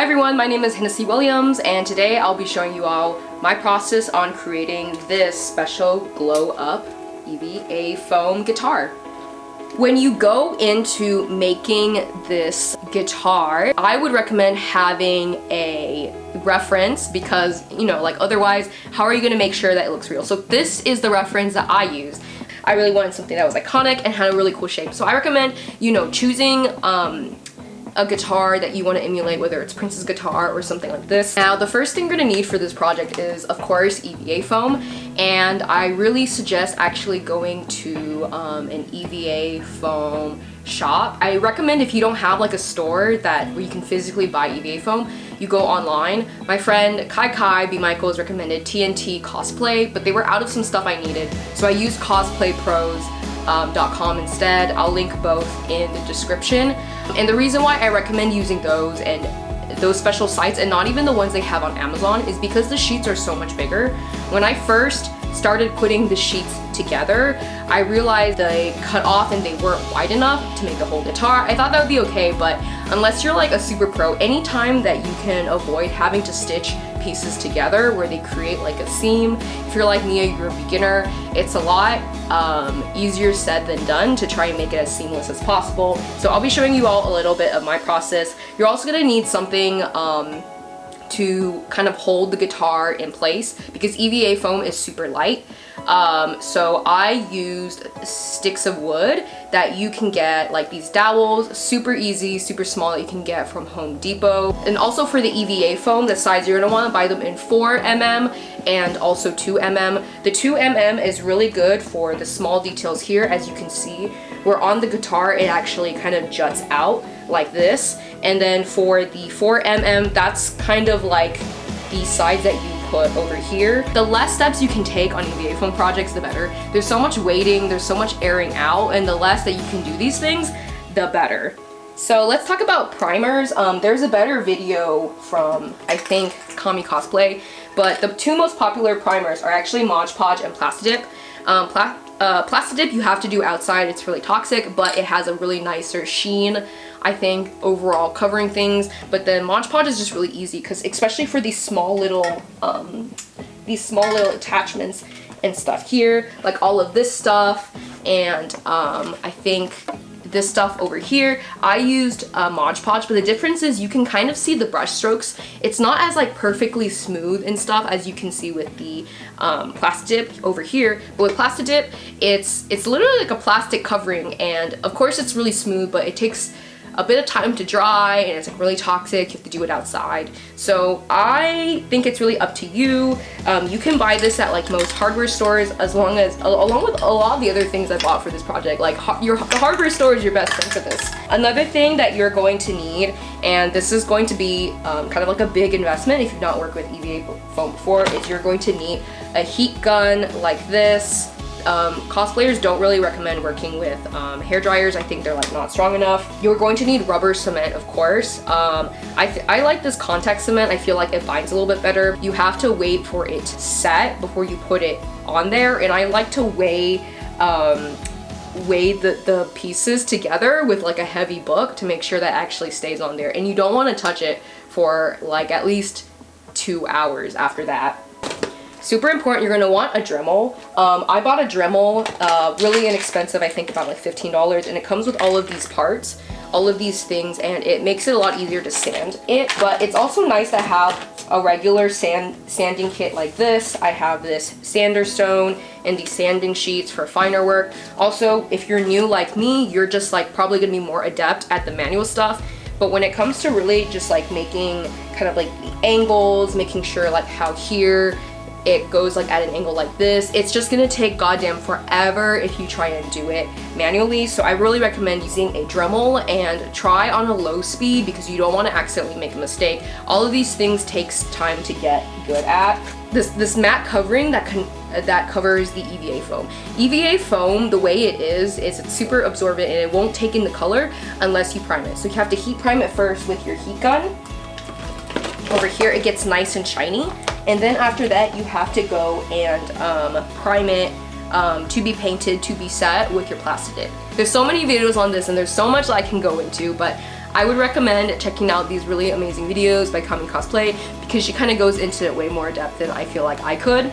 everyone, my name is Hennessy Williams, and today I'll be showing you all my process on creating this special glow up EVA foam guitar. When you go into making this guitar, I would recommend having a reference because, you know, like otherwise, how are you going to make sure that it looks real? So this is the reference that I used. I really wanted something that was iconic and had a really cool shape. So I recommend, you know, choosing a guitar that you want to emulate, whether it's Prince's guitar or something like this. Now, the first thing you're going to need for this project is, of course, EVA foam, and I really suggest actually going to an EVA foam shop. I recommend if you don't have like a store where you can physically buy EVA foam, you go online. My friend Kai B. Michaels recommended TNT Cosplay, but they were out of some stuff I needed, so I used Cosplay Pros. .com instead. I'll link both in the description. And the reason why I recommend using those and those special sites and not even the ones they have on Amazon is because the sheets are so much bigger. When I first started putting the sheets together, I realized they cut off and they weren't wide enough to make the whole guitar. I thought that would be okay, but unless you're like a super pro, anytime that you can avoid having to stitch pieces together where they create like a seam, if you're like me or you're a beginner, it's a lot easier said than done to try and make it as seamless as possible. So I'll be showing you all a little bit of my process. You're also gonna need something to kind of hold the guitar in place because EVA foam is super light. So I used sticks of wood that you can get, like these dowels, super easy, super small, that you can get from Home Depot. And also for the EVA foam, the size, you're gonna wanna buy them in 4mm and also 2mm. The 2mm is really good for the small details here. As you can see, where on the guitar, it actually kind of juts out like this. And then for the 4mm, that's kind of like the sides that you put over here. The less steps you can take on EVA foam projects, the better. There's so much waiting, there's so much airing out, and the less that you can do these things, the better. So let's talk about primers. There's a better video from, I think, Kamui Cosplay, but the two most popular primers are actually Mod Podge and Plastidip. Plastidip you have to do outside, it's really toxic, but it has a really nicer sheen, I think, overall covering things. But then Mod Podge is just really easy because especially for these small little attachments and stuff here, like all of this stuff, and I think this stuff over here, I used Mod Podge, but the difference is you can kind of see the brush strokes. It's not as like perfectly smooth and stuff as you can see with the Plastidip over here, but with Plastidip, it's literally like a plastic covering, and of course it's really smooth, but it takes a bit of time to dry, and it's like really toxic. You have to do it outside. So I think it's really up to you. You can buy this at like most hardware stores, along with a lot of the other things I bought for this project. Like the hardware store is your best friend for this. Another thing that you're going to need, and this is going to be kind of like a big investment if you've not worked with EVA foam before, is you're going to need a heat gun like this. Cosplayers don't really recommend working with hair dryers. I think they're like not strong enough. You're going to need rubber cement, of course. I like this contact cement. I feel like it binds a little bit better. You have to wait for it to set before you put it on there, and I like to weigh the pieces together with like a heavy book to make sure that actually stays on there, and you don't want to touch it for like at least 2 hours after that. Super important, you're gonna want a Dremel. I bought a Dremel, really inexpensive, I think about like $15, and it comes with all of these parts, all of these things, and it makes it a lot easier to sand it. But it's also nice to have a regular sanding kit like this. I have this sander stone and these sanding sheets for finer work. Also, if you're new like me, you're just like probably gonna be more adept at the manual stuff. But when it comes to really just like making kind of like the angles, making sure like how here it goes like at an angle like this, it's just gonna take goddamn forever if you try and do it manually. So I really recommend using a Dremel and try on a low speed because you don't want to accidentally make a mistake. All of these things takes time to get good at. This matte covering that covers the EVA foam. EVA foam, the way it is it's super absorbent and it won't take in the color unless you prime it. So you have to heat prime it first with your heat gun. Over here it gets nice and shiny, and then after that you have to go and prime it to be painted, to be set with your Plastidip. There's so many videos on this and there's so much that I can go into, but I would recommend checking out these really amazing videos by Kamui Cosplay because she kind of goes into it way more depth than I feel like I could.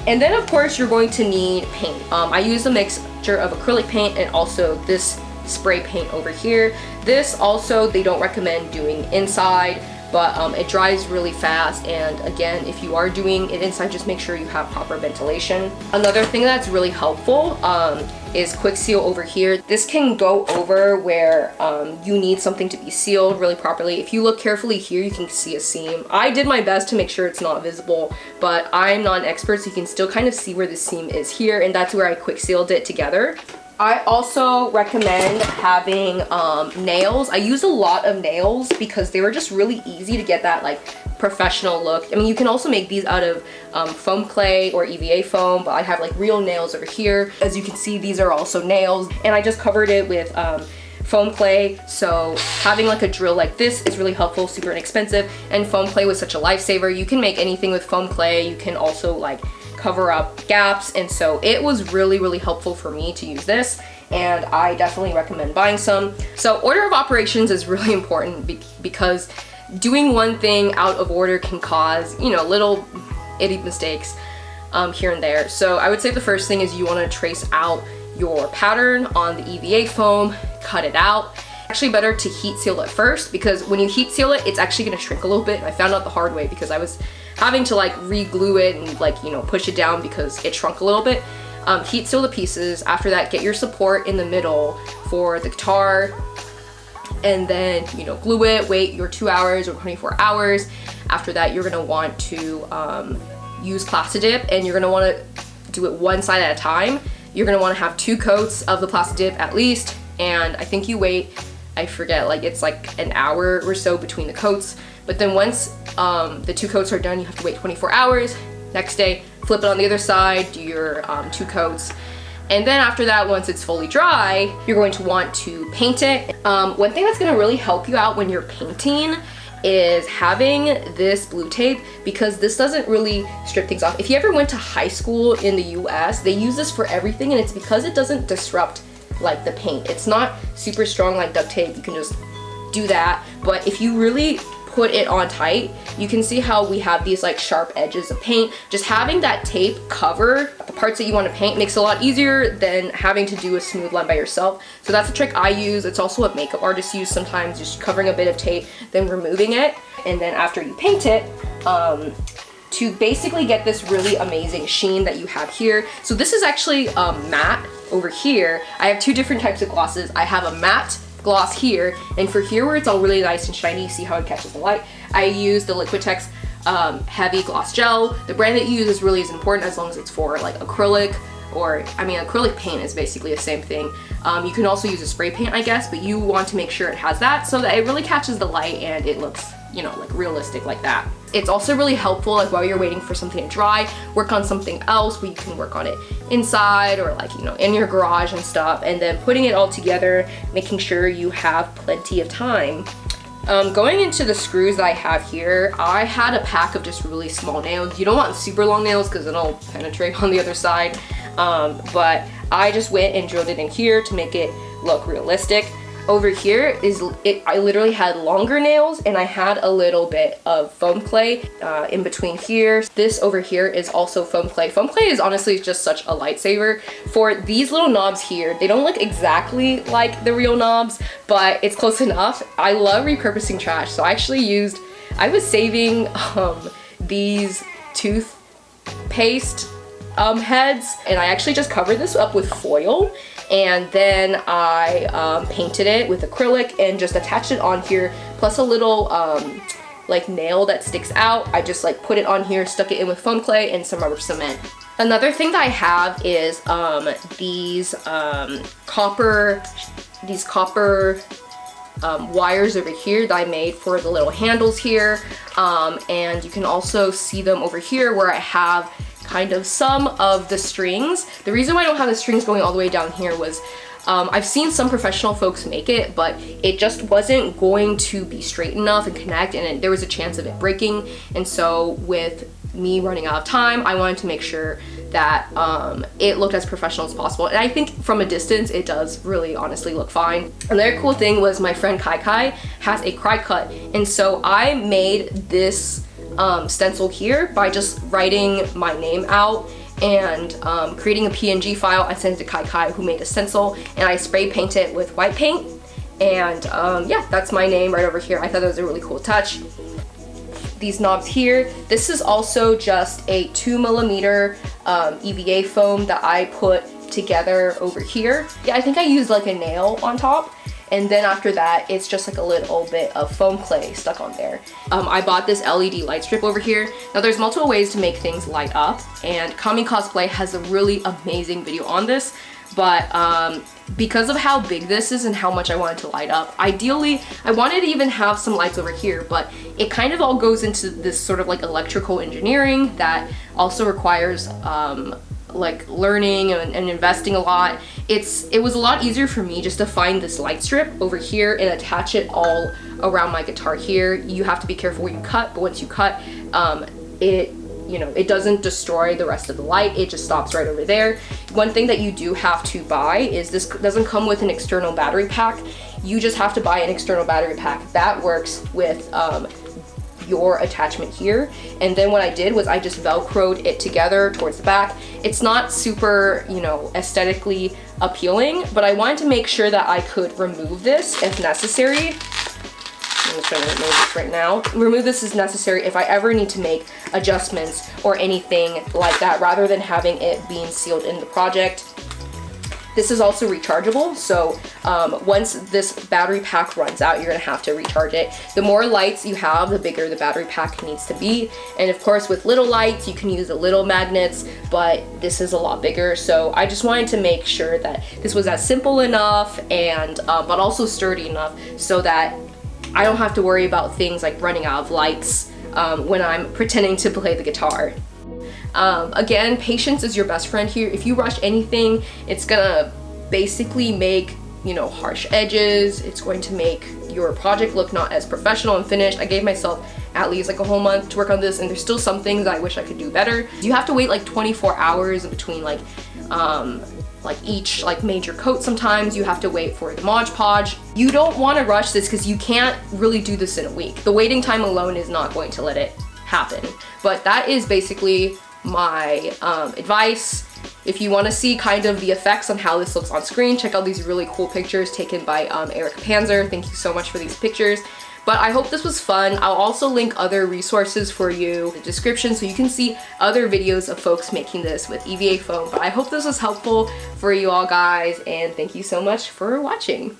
And then of course you're going to need paint. I use a mixture of acrylic paint and also this spray paint over here. This also they don't recommend doing inside, but it dries really fast, and again, if you are doing it inside, just make sure you have proper ventilation. Another thing that's really helpful is quick seal over here. This can go over where you need something to be sealed really properly. If you look carefully here, you can see a seam. I did my best to make sure it's not visible, but I'm not an expert, so you can still kind of see where the seam is here, and that's where I quick sealed it together. I also recommend having nails. I use a lot of nails because they were just really easy to get that like professional look. I mean, you can also make these out of foam clay or EVA foam, but I have like real nails over here. As you can see, these are also nails, and I just covered it with foam clay. So having like a drill like this is really helpful, super inexpensive, and foam clay was such a lifesaver. You can make anything with foam clay. You can also like cover up gaps, and so it was really helpful for me to use this, and I definitely recommend buying some. So order of operations is really important because doing one thing out of order can cause, you know, little itty mistakes here and there. So I would say the first thing is you want to trace out your pattern on the EVA foam, cut it out. Actually better to heat seal it first, because when you heat seal it, it's actually going to shrink a little bit. I found out the hard way because I was having to like re-glue it and like, you know, push it down because it shrunk a little bit. Heat seal the pieces. After that, get your support in the middle for the guitar, and then, you know, glue it, wait your 2 hours or 24 hours. After that, you're gonna want to use Plasti Dip, and you're gonna wanna do it one side at a time. You're gonna wanna have 2 coats of the Plasti Dip at least, and I think you wait, I forget, like it's like an hour or so between the coats. But then once the 2 coats are done, you have to wait 24 hours. Next day, flip it on the other side, do your 2 coats. And then after that, once it's fully dry, you're going to want to paint it. One thing that's gonna really help you out when you're painting is having this blue tape, because this doesn't really strip things off. If you ever went to high school in the US, they use this for everything, and it's because it doesn't disrupt like the paint. It's not super strong like duct tape. You can just do that. But if you really put it on tight, you can see how we have these like sharp edges of paint. Just having that tape cover the parts that you want to paint makes it a lot easier than having to do a smooth line by yourself. So that's a trick I use. It's also what makeup artists use sometimes, just covering a bit of tape, then removing it. And then after you paint it, to basically get this really amazing sheen that you have here. So this is actually matte over here. I have 2 different types of glosses. I have a matte gloss here, and for here where it's all really nice and shiny, you see how it catches the light, I use the Liquitex heavy gloss gel. The brand that you use really is important as long as it's for like acrylic, or I mean acrylic paint is basically the same thing. You can also use a spray paint, I guess, but you want to make sure it has that so that it really catches the light and it looks, you know, like realistic like that. It's also really helpful like while you're waiting for something to dry, work on something else where you can work on it inside or like, you know, in your garage and stuff, and then putting it all together, making sure you have plenty of time. Going into the screws that I have here, I had a pack of just really small nails. You don't want super long nails because it'll penetrate on the other side, but I just went and drilled it in here to make it look realistic. Over here I literally had longer nails, and I had a little bit of foam clay in between here. This over here is also foam clay. Foam clay is honestly just such a lifesaver. For these little knobs here, they don't look exactly like the real knobs, but it's close enough. I love repurposing trash, so I was saving these toothpaste heads, and I actually just covered this up with foil, and then I painted it with acrylic and just attached it on here, plus a little like nail that sticks out. I just like put it on here, stuck it in with foam clay and some rubber cement. Another thing that I have is these copper wires over here that I made for the little handles here, and you can also see them over here where I have kind of some of the strings. The reason why I don't have the strings going all the way down here was I've seen some professional folks make it, but it just wasn't going to be straight enough and connect, and there was a chance of it breaking. And so with me running out of time, I wanted to make sure that it looked as professional as possible. And I think from a distance, it does really honestly look fine. Another cool thing was my friend Kai Kai has a cry cut. And so I made this stencil here by just writing my name out and creating a PNG file. I sent it to Kai Kai, who made a stencil, and I spray paint it with white paint. And yeah, that's my name right over here. I thought that was a really cool touch. These knobs here, this is also just a 2mm EVA foam that I put together over here. Yeah, I think I used like a nail on top. And then after that, it's just like a little bit of foam clay stuck on there. I bought this LED light strip over here. Now there's multiple ways to make things light up, and Kamui Cosplay has a really amazing video on this, but because of how big this is and how much I wanted to light up, ideally, I wanted to even have some lights over here, but it kind of all goes into this sort of like electrical engineering that also requires like learning and investing a lot. It was a lot easier for me just to find this light strip over here and attach it all around my guitar here. You have to be careful where you cut, but once you cut, it doesn't destroy the rest of the light. It just stops right over there. One thing that you do have to buy is this doesn't come with an external battery pack. You just have to buy an external battery pack that works with your attachment here. And then what I did was I just velcroed it together towards the back. It's not super, aesthetically appealing, but I wanted to make sure that I could remove this if necessary. I'm just gonna remove this right now. Remove this as necessary if I ever need to make adjustments or anything like that, rather than having it being sealed in the project. This is also rechargeable, so once this battery pack runs out, you're gonna have to recharge it. The more lights you have, the bigger the battery pack needs to be. And of course, with little lights, you can use the little magnets, but this is a lot bigger. So I just wanted to make sure that this was as simple enough and but also sturdy enough so that I don't have to worry about things like running out of lights when I'm pretending to play the guitar. Again, patience is your best friend here. If you rush anything, it's gonna basically make, harsh edges. It's going to make your project look not as professional and finished. I gave myself at least like a whole month to work on this, and there's still some things that I wish I could do better. You have to wait like 24 hours in between like each major coat. Sometimes you have to wait for the Mod Podge. You don't want to rush this because you can't really do this in a week. The waiting time alone is not going to let it happen. But that is basically my advice. If you want to see kind of the effects on how this looks on screen, check out these really cool pictures taken by Eric Panzer. Thank you so much for these pictures. But I hope this was fun. I'll also link other resources for you in the description so you can see other videos of folks making this with EVA foam. But I hope this was helpful for you all guys, and thank you so much for watching.